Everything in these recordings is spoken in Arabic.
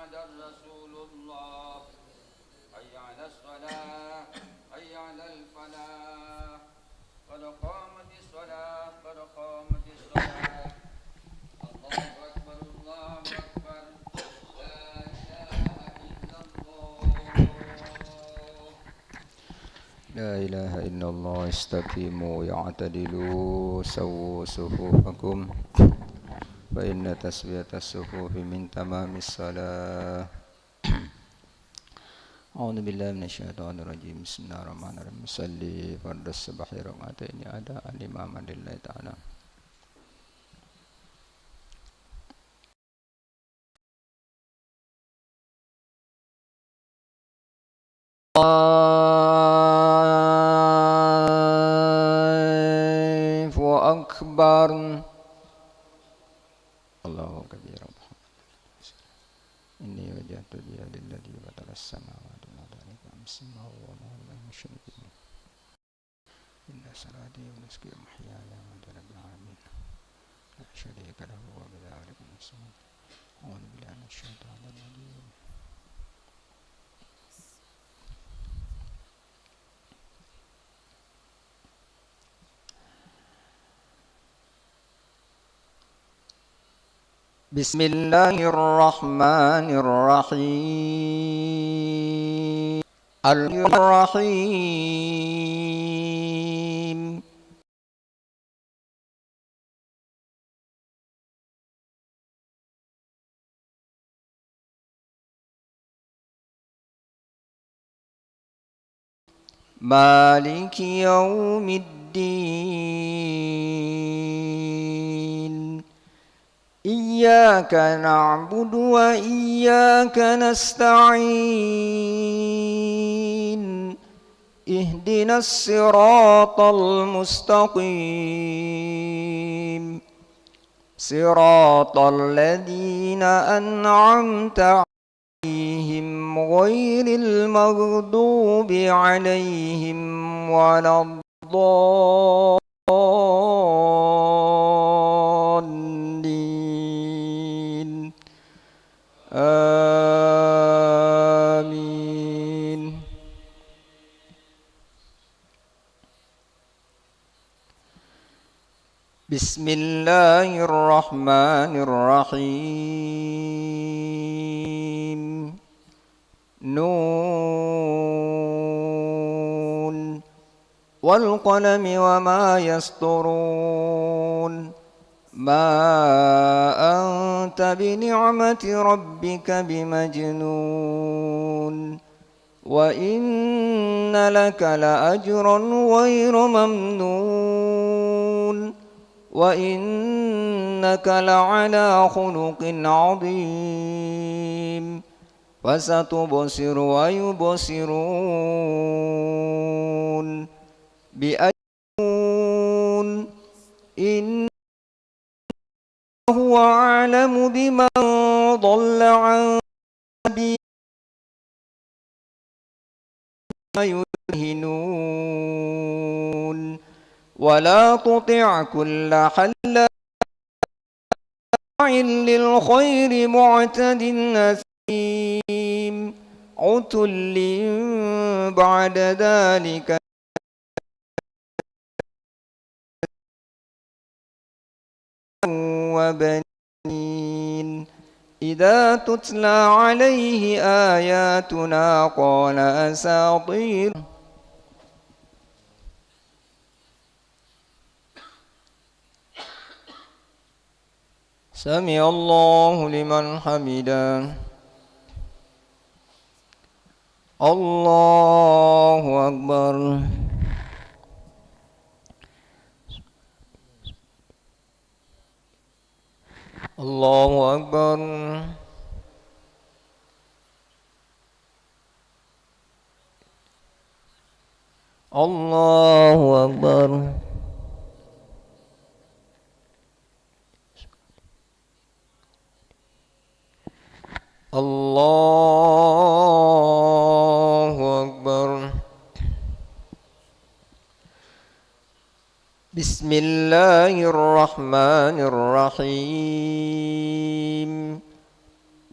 محمدا رسول الله. حي على الصلاة حي على الفلاح قد قامت الصلاة قد قامت الصلاة. الله أكبر الله أكبر. لا إله إلا الله. لا إله إلا الله. استقيموا يعتدلوا سووا صفوفكم فإن تسوية الصفوف من تمام الصلاة. أعوذ بالله من الشيطان الرجيم. بسم الله الرحمن الرحيم. صلي فرد الصبح ركعتين أداء الإمام لله تعالى. الله أكبر. الله كبير. إني وجهت وجهي للذي فطر السماوات والأرض حنيفا وما أنا من المشركين. إن صلاتي ونسكي ومحياي لله رب العالمين لا شريك له وبذلك أمرت. أعوذ بالله من الشيطان الرجيم. بسم الله الرحمن الرحيم. الرحيم. مالك يوم الدين. إياك نعبد وإياك نستعين. اهدنا الصراط المستقيم صراط الذين أنعمت عليهم غير المغضوب عليهم ولا الضالين. آمين. بسم الله الرحمن الرحيم. نون والقلم وما يسطرون. ما أنت بنعمة ربك بمجنون. وإن لك لأجرا غير ممنون. وإنك لعلى خلق عظيم. فستبصر ويبصرون بأجرون. إنه هو أعلم بمن ضل عن سبيله يدهنون. ولا تطع كل حلاف للخير معتد أثيم. عتل بعد ذلك وبنين. إذا تتلى عليه آياتنا قال أساطير. سمع الله لمن حمده. الله أكبر. الله أكبر. الله أكبر. الله أكبر. بسم الله الرحمن الرحيم.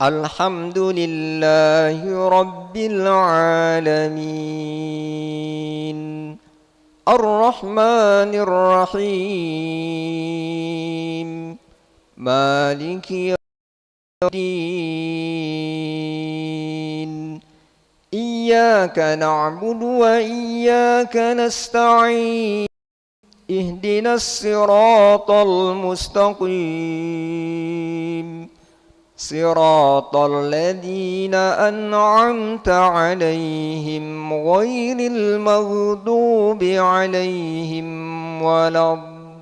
الحمد لله رب العالمين الرحمن الرحيم مالك يوم الدين إياك نعبد وإياك نستعين اهدنا الصراط المستقيم صراط الذين أنعمت عليهم غير المغضوب عليهم ولا الضالين.